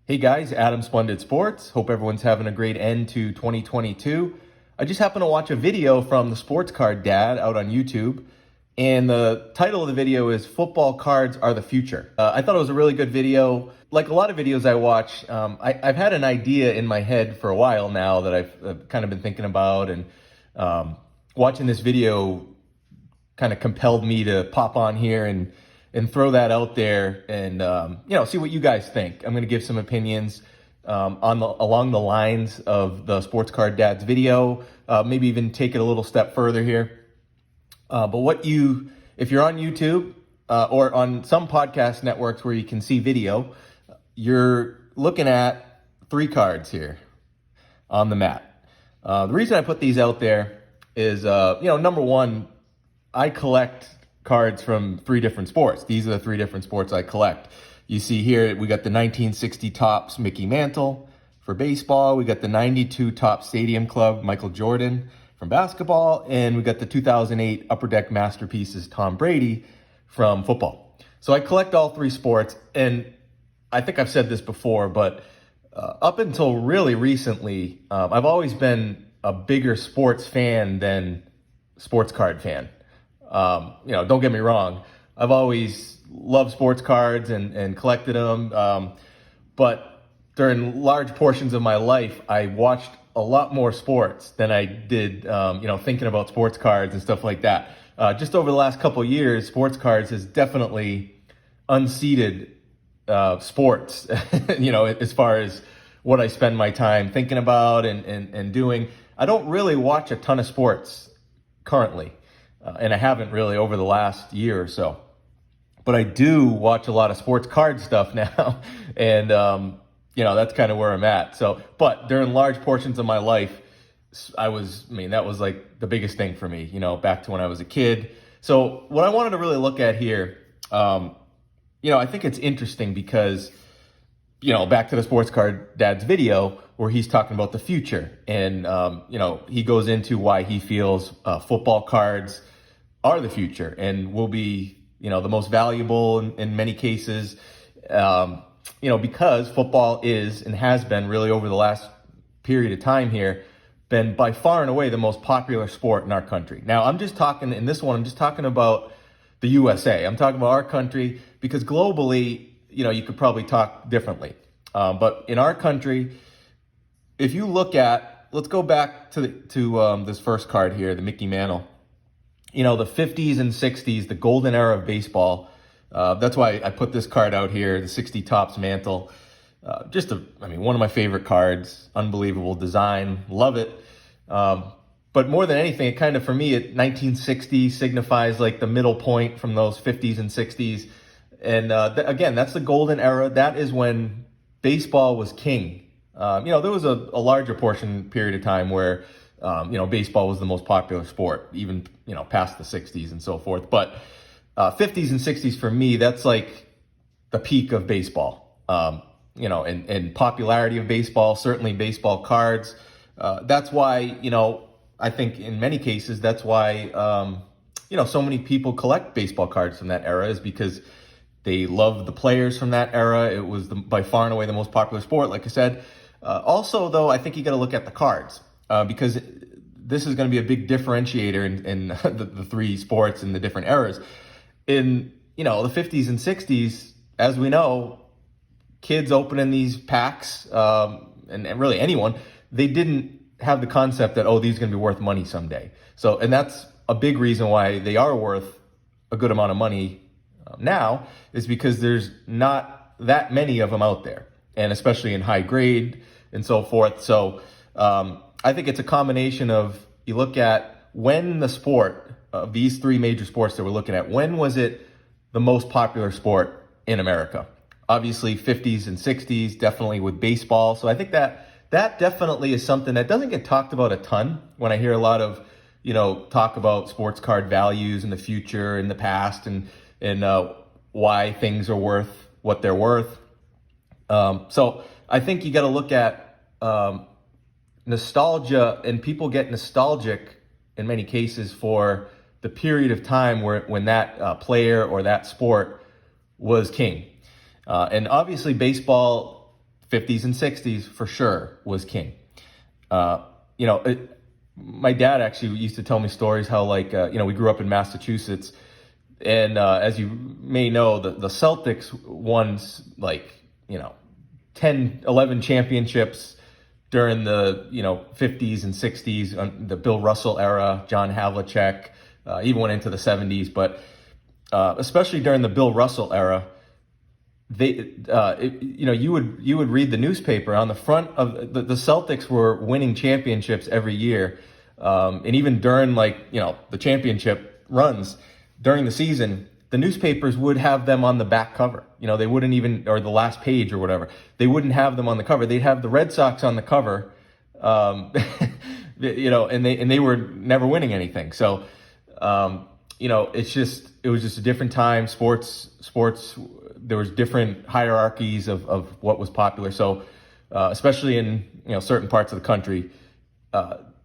Hey guys, Adam Splendid Sports. Hope everyone's having a great end to 2022. I just happened to watch a video from the Sports Card Dad out on YouTube, and the title of the video is Football Cards Are the Future. I thought it was a really good video. Like a lot of videos I watch, I've had an idea in my head for a while now that I've kind of been thinking about, and watching this video kind of compelled me to pop on here and throw that out there and see what you guys think. I'm going to give some opinions along the lines of the Sports Card Dad's video, maybe even take it a little step further here. But if you're on YouTube or on some podcast networks where you can see video, you're looking at three cards here on the mat. The reason I put these out there is, number one, I collect cards from three different sports. These are the three different sports I collect. You see here, we got the 1960 Topps Mickey Mantle for baseball. We got the 92 Topps Stadium Club Michael Jordan from basketball. And we got the 2008 Upper Deck Masterpieces Tom Brady from football. So I collect all three sports. And I think I've said this before, but up until really recently, I've always been a bigger sports fan than sports card fan. Don't get me wrong. I've always loved sports cards and collected them. But during large portions of my life, I watched a lot more sports than I did, thinking about sports cards and stuff like that. Just over the last couple of years, sports cards has definitely unseated sports, as far as what I spend my time thinking about and doing. I don't really watch a ton of sports currently. And I haven't really over the last year or so. But I do watch a lot of sports card stuff now. And, that's kind of where I'm at. But during large portions of my life, that was like the biggest thing for me, back to when I was a kid. So what I wanted to really look at here, I think it's interesting because, back to the Sports Card Dad's video where he's talking about the future. And, he goes into why he feels football cards are the future and will be, the most valuable in many cases, because football is and has been really over the last period of time here, been by far and away the most popular sport in our country. Now, I'm just talking about the USA. I'm talking about our country because globally, you could probably talk differently. But in our country, if you look at, let's go back to this first card here, the Mickey Mantle. The 50s and 60s, the golden era of baseball. That's why I put this card out here, the 60 Topps Mantle. One of my favorite cards. Unbelievable design. Love it. But more than anything, it kind of, for me, 1960 signifies like the middle point from those 50s and 60s. And again, that's the golden era. That is when baseball was king. There was a larger period of time where baseball was the most popular sport, even, past the 60s and so forth. But 50s and 60s for me, that's like the peak of baseball, and popularity of baseball, certainly baseball cards. That's why, I think in many cases, that's why, so many people collect baseball cards from that era is because they love the players from that era. It was by far and away the most popular sport, like I said. Also, though, I think you got to look at the cards. Because this is going to be a big differentiator in the three sports in the different eras. In, the 50s and 60s, as we know, kids opening these packs, and really anyone, they didn't have the concept that, these are going to be worth money someday. So, and that's a big reason why they are worth a good amount of money now, is because there's not that many of them out there, and especially in high grade and so forth. So, I think it's a combination of, you look at when the sport of these three major sports that we're looking at, when was it the most popular sport in America? Obviously 50s and 60s, definitely with baseball. So I think that definitely is something that doesn't get talked about a ton when I hear a lot of, talk about sports card values in the future, in the past, and why things are worth what they're worth. So I think you got to look at, nostalgia, and people get nostalgic in many cases for the period of time when that player or that sport was king. And obviously baseball 50s and 60s for sure was king. You know, my dad actually used to tell me stories how, like, you know, we grew up in Massachusetts, and as you may know, the Celtics won, like, you know, 10, 11 championships during the, you know, 50s and 60s, the Bill Russell era, John Havlicek, even went into the 70s. But especially during the Bill Russell era, you know, you would read the newspaper on the front of the Celtics were winning championships every year, and even during, like, you know, the championship runs during the season, the newspapers would have them on the back cover. You know, they wouldn't even, or the last page or whatever, they wouldn't have them on the cover. They'd have the Red Sox on the cover, you know, and they were never winning anything. So, you know, it was just a different time. Sports, there was different hierarchies of what was popular. So, especially in, you know, certain parts of the country,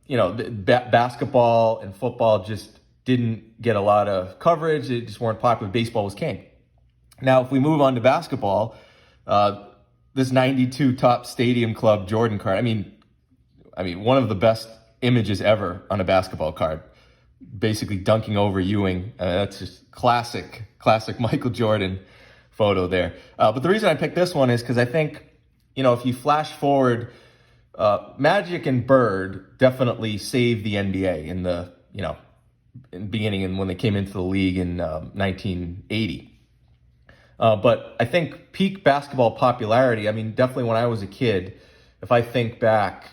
you know, basketball and football just didn't get a lot of coverage. They just weren't popular. Baseball was king. Now, if we move on to basketball, this 92 Topps Stadium Club Jordan card, I mean, one of the best images ever on a basketball card, basically dunking over Ewing. That's just classic Michael Jordan photo there. But the reason I picked this one is because I think, you know, if you flash forward, Magic and Bird definitely saved the NBA in the, you know, in the beginning and when they came into the league in 1980. But I think peak basketball popularity, I mean, definitely when I was a kid, if I think back,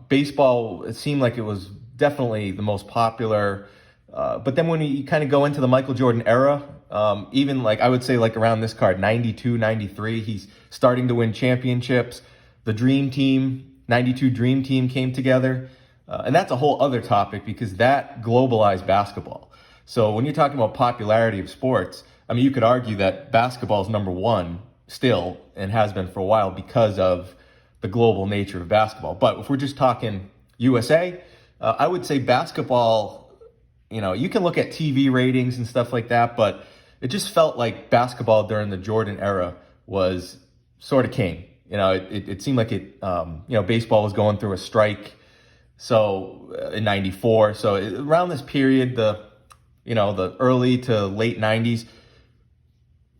baseball, it seemed like it was definitely the most popular. But then when you kind of go into the Michael Jordan era, even like I would say like around this card, 92, 93, he's starting to win championships. The Dream Team, 92 Dream Team came together. And that's a whole other topic because that globalized basketball. So when you're talking about popularity of sports, I mean, you could argue that basketball is number one still and has been for a while because of the global nature of basketball. But if we're just talking USA, I would say basketball, you know, you can look at TV ratings and stuff like that, but it just felt like basketball during the Jordan era was sort of king. You know, it seemed like it, you know, baseball was going through a strike. So in 94, so around this period, you know, the early to late 90s,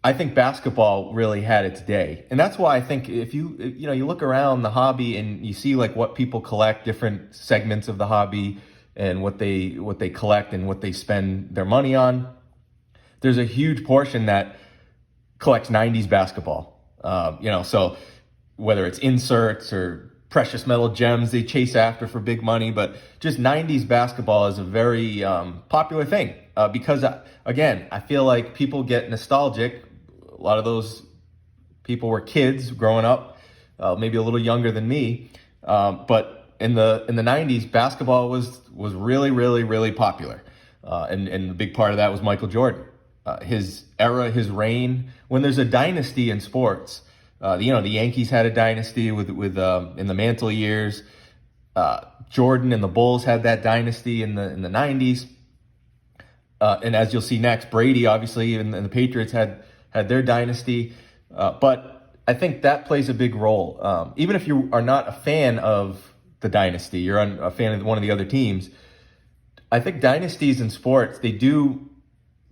I think basketball really had its day. And that's why I think if you look around the hobby and you see like what people collect, different segments of the hobby and what they collect and what they spend their money on, there's a huge portion that collects 90s basketball. You know, so whether it's inserts or precious metal gems they chase after for big money, but just 90s basketball is a very popular thing because, again, I feel like people get nostalgic. A lot of those people were kids growing up, maybe a little younger than me, but in the 90s, basketball was really, really, really popular, and a big part of that was Michael Jordan, his era, his reign. When there's a dynasty in sports. You know, the Yankees had a dynasty with in the Mantle years. Jordan and the Bulls had that dynasty in the 90s. And as you'll see next, Brady, obviously, and the Patriots had their dynasty. But I think that plays a big role. Even if you are not a fan of the dynasty, you're a fan of one of the other teams, I think dynasties in sports, they do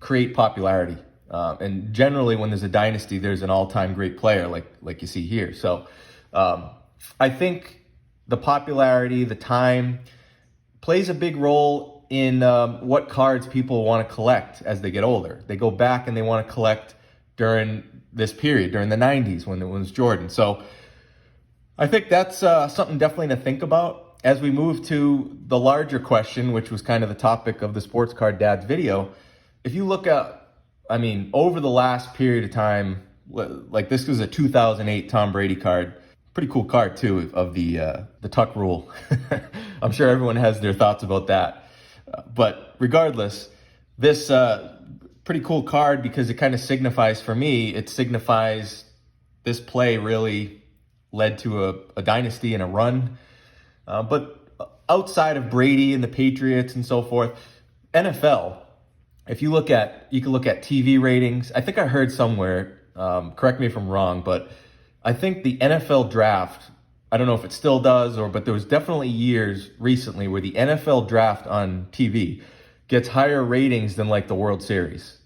create popularity. And generally, when there's a dynasty, there's an all-time great player, like you see here. So I think the popularity, the time, plays a big role in what cards people want to collect as they get older. They go back and they want to collect during this period, during the 90s when it was Jordan. So I think that's something definitely to think about. As we move to the larger question, which was kind of the topic of the Sports Card Dad's video, if you look at, I mean, over the last period of time, like this was a 2008 Tom Brady card. Pretty cool card too, of the tuck rule. I'm sure everyone has their thoughts about that. But regardless, this pretty cool card because it kind of signifies, for me, it signifies this play really led to a dynasty and a run. But outside of Brady and the Patriots and so forth, NFL, if you can look at TV ratings. I think I heard somewhere, correct me if I'm wrong, but I think the NFL draft, I don't know if it still does, but there was definitely years recently where the NFL draft on TV gets higher ratings than like the World Series,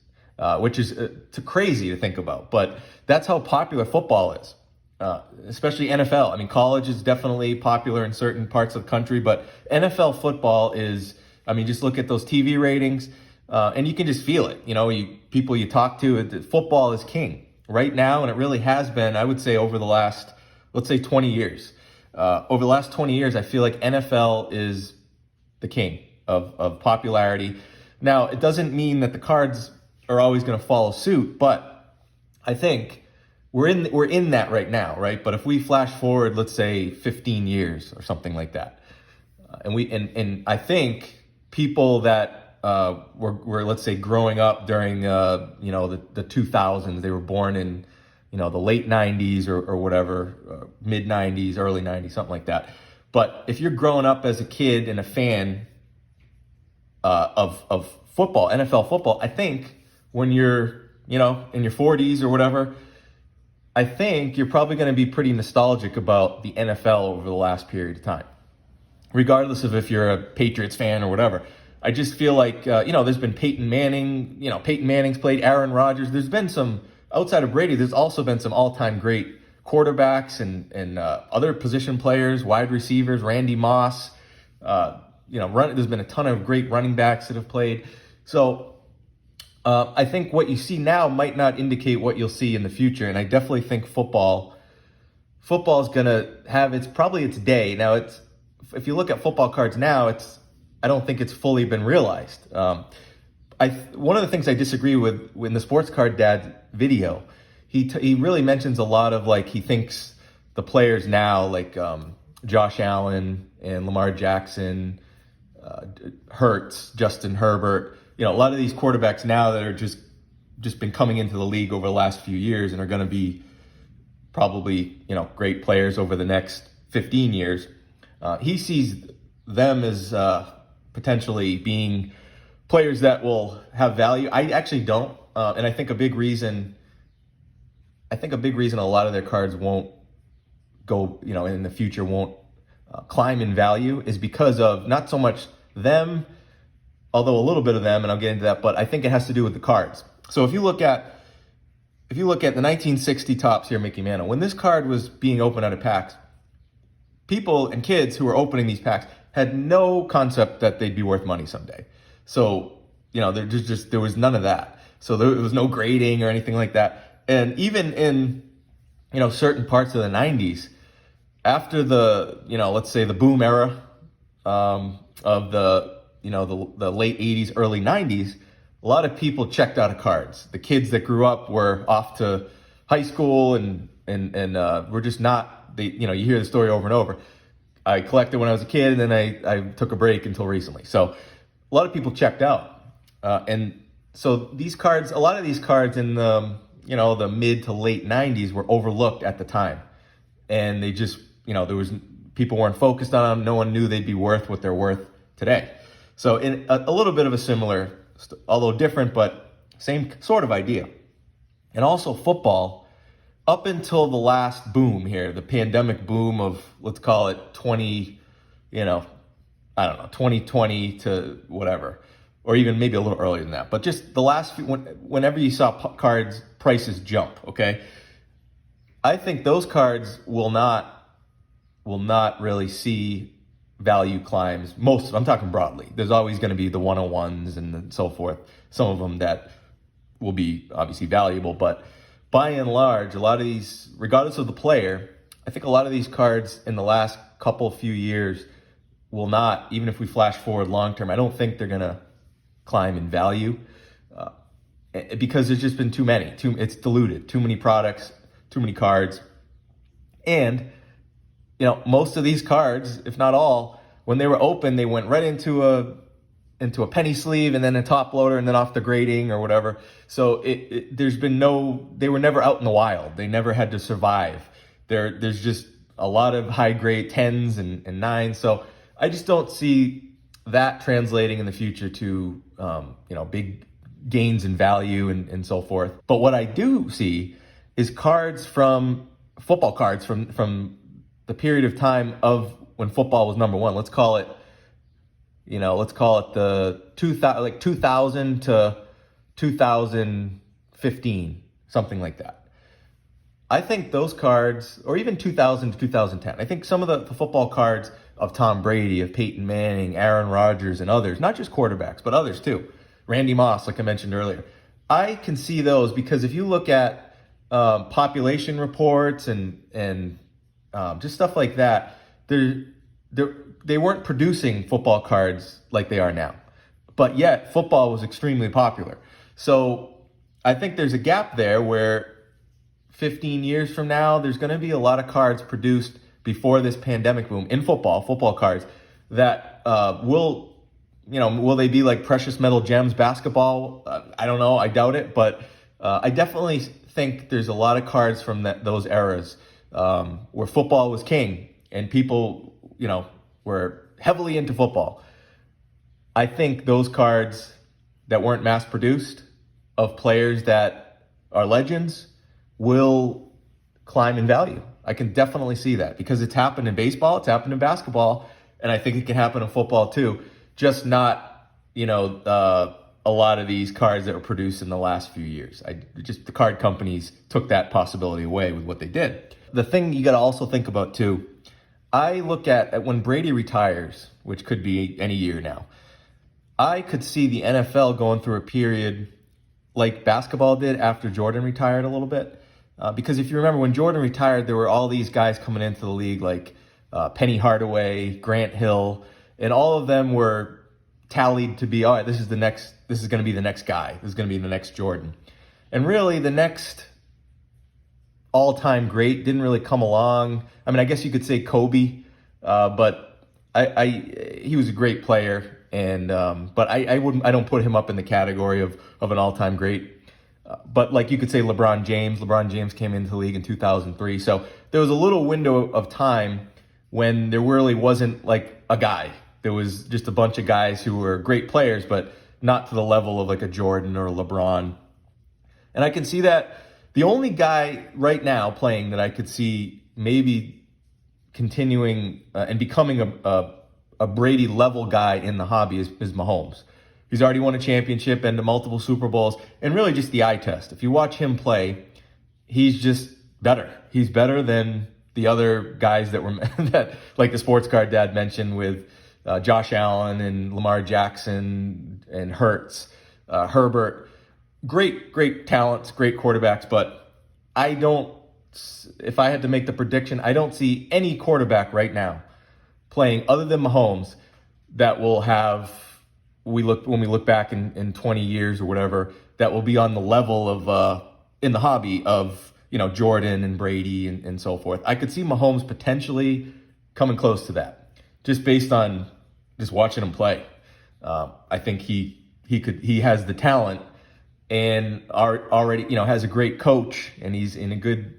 which is crazy to think about. But that's how popular football is, especially NFL. I mean, college is definitely popular in certain parts of the country, but NFL football is, I mean, just look at those TV ratings, and you can just feel it. People you talk to, football is king right now, and it really has been, I would say, over the last, let's say, 20 years. Over the last 20 years, I feel like NFL is the king of popularity. Now, it doesn't mean that the Cards are always going to follow suit, but I think we're in that right now, right? But if we flash forward, let's say 15 years or something like that, and I think people that were let's say growing up during the 2000s, they were born in the late 90s or whatever, mid 90s, early 90s, something like that. But if you're growing up as a kid and a fan of football, NFL football, I think when you're in your 40s or whatever, I think you're probably going to be pretty nostalgic about the NFL over the last period of time, regardless of if you're a Patriots fan or whatever. I just feel like, there's been Peyton Manning, Peyton Manning's played, Aaron Rodgers. There's been some, outside of Brady, there's also been some all-time great quarterbacks and other position players, wide receivers, Randy Moss. There's been a ton of great running backs that have played. So I think what you see now might not indicate what you'll see in the future. And I definitely think football is going to have its day. Now, if you look at football cards now, I don't think it's fully been realized. One of the things I disagree with in the Sports Card Dad video, he really mentions a lot of, like, he thinks the players now, like Josh Allen and Lamar Jackson, Hurts, Justin Herbert, a lot of these quarterbacks now that are just been coming into the league over the last few years and are going to be probably, great players over the next 15 years. He sees them as potentially being players that will have value. I actually don't. And I think a big reason a lot of their cards won't go, in the future won't climb in value is because of not so much them, although a little bit of them, and I'll get into that, but I think it has to do with the cards. So if you look at the 1960 Topps here, Mickey Mantle, when this card was being opened out of packs, people and kids who were opening these packs had no concept that they'd be worth money someday. So, there was none of that. So there was no grading or anything like that. And even in, certain parts of the 90s, after the, let's say the boom era of the late 80s, early 90s, a lot of people checked out of cards. The kids that grew up were off to high school and were just not, you hear the story over and over. I collected when I was a kid, and then I took a break until recently. So a lot of people checked out. And so a lot of these cards in the, the mid to late 90s were overlooked at the time. And they just, people weren't focused on them. No one knew they'd be worth what they're worth today. So in a little bit of a similar, although different, but same sort of idea. And also football, up until the last boom here, the pandemic boom of, let's call it 2020 to whatever, or even maybe a little earlier than that. But just the last few, whenever you saw cards prices jump, okay, I think those cards will not really see value climbs. I'm talking broadly. There's always going to be the 101s and so forth. Some of them that will be obviously valuable, but by and large, a lot of these, regardless of the player, I think a lot of these cards in the last few years will not, even if we flash forward long term, I don't think they're going to climb in value because there's just been too many. It's diluted. Too many products, too many cards. And most of these cards, if not all, when they were open, they went right into a penny sleeve and then a top loader and then off the grading or whatever. So they were never out in the wild. They never had to survive. There's just a lot of high grade 10s and 9s. So I just don't see that translating in the future to, big gains in value and so forth. But what I do see is cards from football cards from the period of time of when football was number one. Let's call it the 2000 to 2015, something like that. I think those cards, or even 2000 to 2010, I think some of the football cards of Tom Brady, of Peyton Manning, Aaron Rodgers, and others, not just quarterbacks, but others too, Randy Moss, like I mentioned earlier, I can see those because if you look at population reports and just stuff like that, they weren't producing football cards like they are now. But yet, football was extremely popular. So I think there's a gap there where 15 years from now, there's going to be a lot of cards produced before this pandemic boom in football cards that will they be like precious metal gems basketball? I don't know. I doubt it. But I definitely think there's a lot of cards from those eras where football was king and people, were heavily into football. I think those cards that weren't mass produced of players that are legends will climb in value. I can definitely see that because it's happened in baseball, it's happened in basketball, and I think it can happen in football too. Just not, a lot of these cards that were produced in the last few years. The card companies took that possibility away with what they did. The thing you got to also think about too, I look at when Brady retires, which could be any year now, I could see the NFL going through a period like basketball did after Jordan retired a little bit. Because if you remember, when Jordan retired, there were all these guys coming into the league like Penny Hardaway, Grant Hill, and all of them were tallied to be, all right, this is going to be the next guy. This is going to be the next Jordan. And really, the next all-time great didn't really come along. I mean, I guess you could say Kobe, but he was a great player. And but I don't put him up in the category of an all-time great. But like you could say LeBron James. LeBron James came into the league in 2003. So there was a little window of time when there really wasn't like a guy. There was just a bunch of guys who were great players, but not to the level of like a Jordan or a LeBron. And I can see that the only guy right now playing that I could see maybe continuing and becoming a Brady level guy in the hobby is Mahomes. He's already won a championship and multiple Super Bowls, and really just the eye test. If you watch him play, he's just better. He's better than the other guys that were that, like the sports card dad mentioned with Josh Allen and Lamar Jackson and Hurts, Herbert. Great talents, great quarterbacks, but if I had to make the prediction, I don't see any quarterback right now playing other than Mahomes that will have, when we look back in 20 years or whatever, that will be on the level of in the hobby of Jordan and Brady and so forth. I could see Mahomes potentially coming close to that, just based on just watching him play. I think he has the talent and already has a great coach, and he's in a good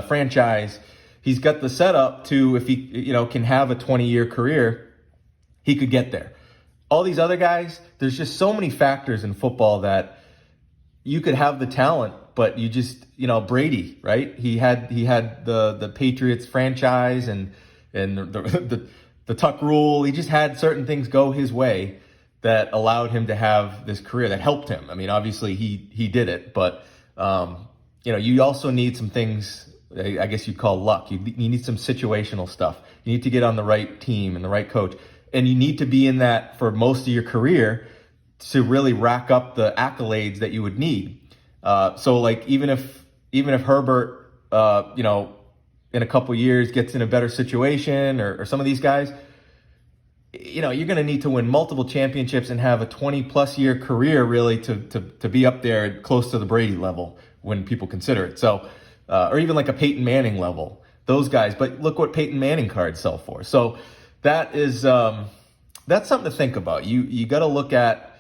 franchise. He's got the setup to, if he can have a 20-year career, he could get there. All these other guys, there's just so many factors in football that you could have the talent, but you just, Brady, right? He had the Patriots franchise and the Tuck rule. He just had certain things go his way that allowed him to have this career that helped him. I mean, obviously he did it, but you also need some things, I guess you'd call luck. You need some situational stuff. You need to get on the right team and the right coach. And you need to be in that for most of your career to really rack up the accolades that you would need. So like even if Herbert, in a couple years gets in a better situation, or some of these guys, you're going to need to win multiple championships and have a 20+ year career really to be up there close to the Brady level when people consider it. So, or even like a Peyton Manning level, those guys. But look what Peyton Manning cards sell for. So that is that's something to think about. You got to look at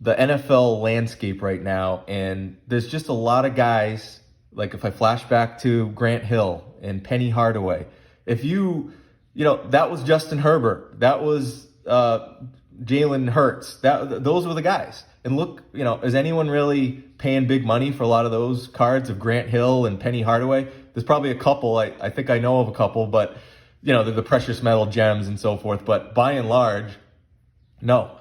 the NFL landscape right now, and there's just a lot of guys. Like if I flash back to Grant Hill and Penny Hardaway, if that was Justin Herbert, that was Jalen Hurts, those were the guys. And look, is anyone really paying big money for a lot of those cards of Grant Hill and Penny Hardaway? There's probably a couple. I think I know of a couple, but they're the precious metal gems and so forth. But by and large, no,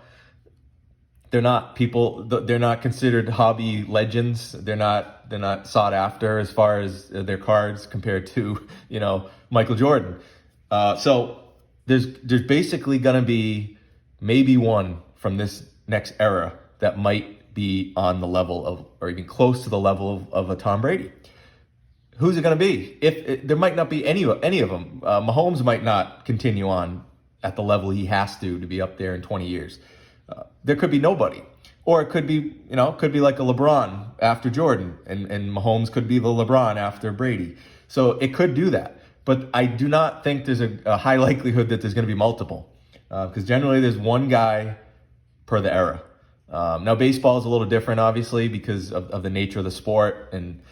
they're not. They're not considered hobby legends. They're not sought after as far as their cards compared to Michael Jordan. So there's basically going to be maybe one from this next era that might be on the level of, or even close to the level of a Tom Brady. Who's it going to be? There might not be any of them. Mahomes might not continue on at the level he has to be up there in 20 years. There could be nobody. Or it could be, could be like a LeBron after Jordan, and Mahomes could be the LeBron after Brady. So it could do that. But I do not think there's a high likelihood that there's going to be multiple. Because generally there's one guy per the era. Now baseball is a little different, obviously, because of the nature of the sport. And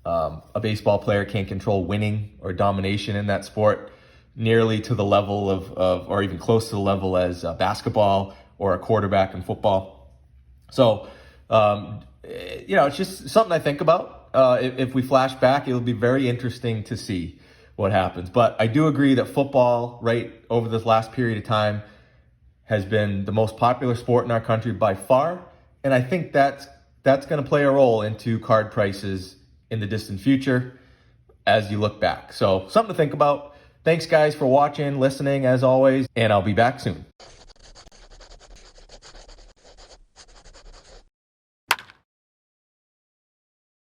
a baseball player can't control winning or domination in that sport nearly to the level of or even close to the level as basketball or a quarterback in football. So, it's just something I think about. If we flash back, it'll be very interesting to see what happens. But I do agree that football, right over this last period of time, has been the most popular sport in our country by far. And I think that's going to play a role into card prices in the distant future as you look back. So something to think about. Thanks, guys, for watching, listening, as always, and I'll be back soon.